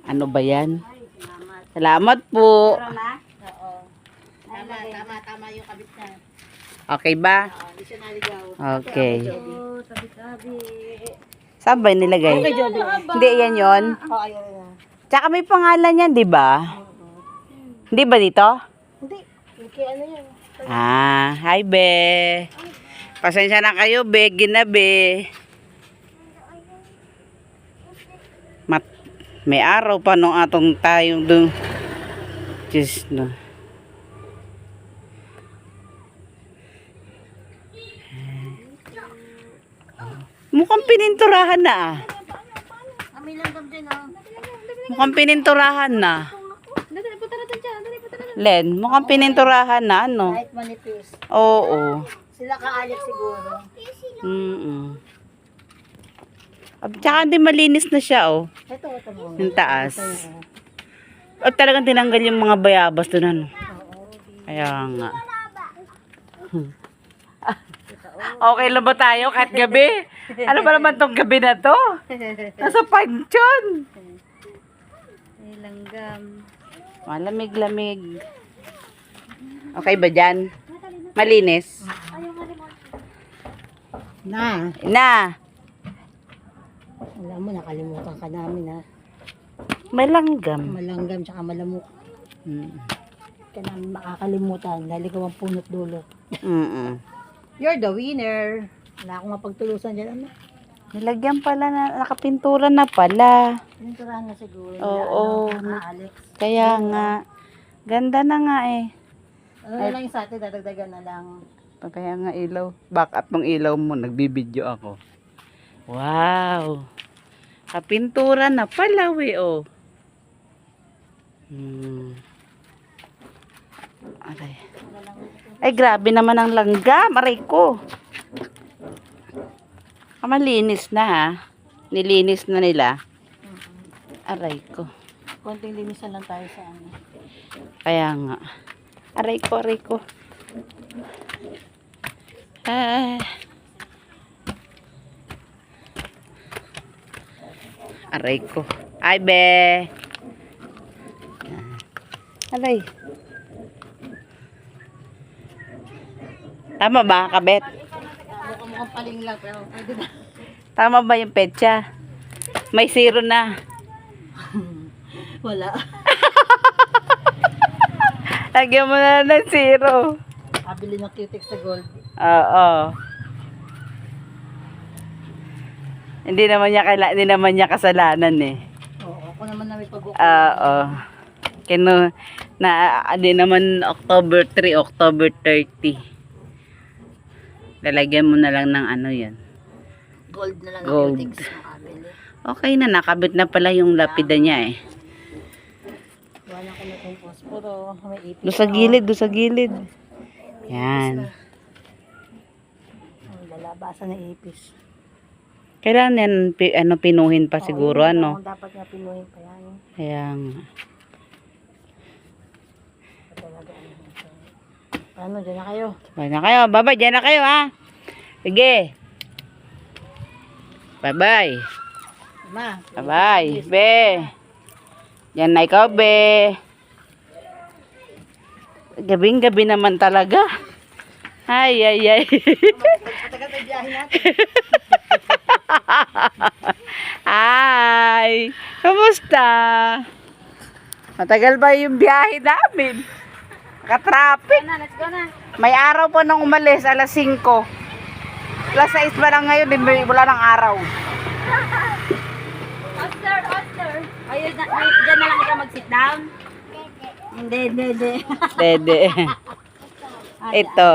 Ano ba yan? Salamat po. Oo. Tama yung kabit na. Okay ba? Hindi siya naligaw. Okay. Tabi-tabi. Saan ba nilagay? Hindi, yan yon. Oo, ayun. Tsaka may pangalan yan, di ba? Hindi ba dito? Hindi. Okay, ano yan? Hi, be. Pasensya na kayo, be. Ginabi. May araw pa nung atong tayong dun. Just no. Mukhang pininturahan na ah. Amin lang kami dyan, oh. Mukhang pininturahan na. Dali, punta natin dyan. Dali, punta natin. Len, mukhang pininturahan na ano. Kahit manipis. Oo. Sila kaayak siguro. Tsaka hindi malinis na siya oh. Ito, ito mo. Yung taas. O talagang tinanggal yung mga bayabas doon ano. Kaya nga. Okay lang ba tayo kahit gabi? Ano ba naman tong gabi na to? Nasa pansyon. Ay, langgam. Malamig-lamig. Okay ba dyan? Malinis? Na. Na. Alam mo, nakalimutan ka namin, ha. May langgam. Malanggam, tsaka malamok. Ka namin makakalimutan dahil ikaw ang punot dulo. You're the winner. Wala akong mapagtulusan dyan, ano? Nilagyan pala na, nakapintura na pala. Pininturahan na siguro. Oo. Alex. Kaya nga. Ganda na nga eh. Ano na lang yung sa atin, dadagdagan na lang. Kaya nga ilaw. Back up ng ilaw mo. Nagbibideo ako. Wow. Kapintura na pala we oh. Ay grabe naman ang langgam. Aray ko. Malinis na ha. Nilinis na nila. Aray ko. Konting linisan lang tayo sa ano. Kaya nga. Aray ko, aray ko. Aray ko. Ay, be. Aray. Tama ba, kabet? Mukhang paling lang, pero pwede na. Tama ba yung petsa? May zero na. Wala. Lagyan mo na ng zero. Kabili ng cutex sa gold. Oo. Hindi naman niya kasalanan eh. Oo, ako naman na may pag-ukulong. Oo. Hindi naman October 3, October 30. Lalagyan mo na lang ng ano yan. Gold na lang ang Gold. cutex makabili. Okay na, nakabit na pala yung lapida niya eh. Wala ko na itong posporo. May ipis. Doon sa gilid, doon sa gilid. Yan. Ang lalabasan na ipis. Kailangan yan, pinuhin pa siguro, Oo, ano? dapat nga pinuhin pa yan. Kaya nga. Ano, dyan na kayo. Bye na kayo. Bye-bye. Diyan na kayo, ha? Sige. Bye-bye. Ma. Bye-bye. Be. Diyan na ikaw, be. Gabing-gabi naman talaga. Ay, ay, ay. Matagal tayo biyahe natin. Ay. Kamusta? Matagal ba yung biyahe namin? Naka-traffic. Let's go na. May araw pa nung umalis, alas 5. Alas 6 pa lang ngayon, wala ng araw. Oscar. Ayun, dyan na lang ikaw mag-sit down. Hindi. Dede. Ito.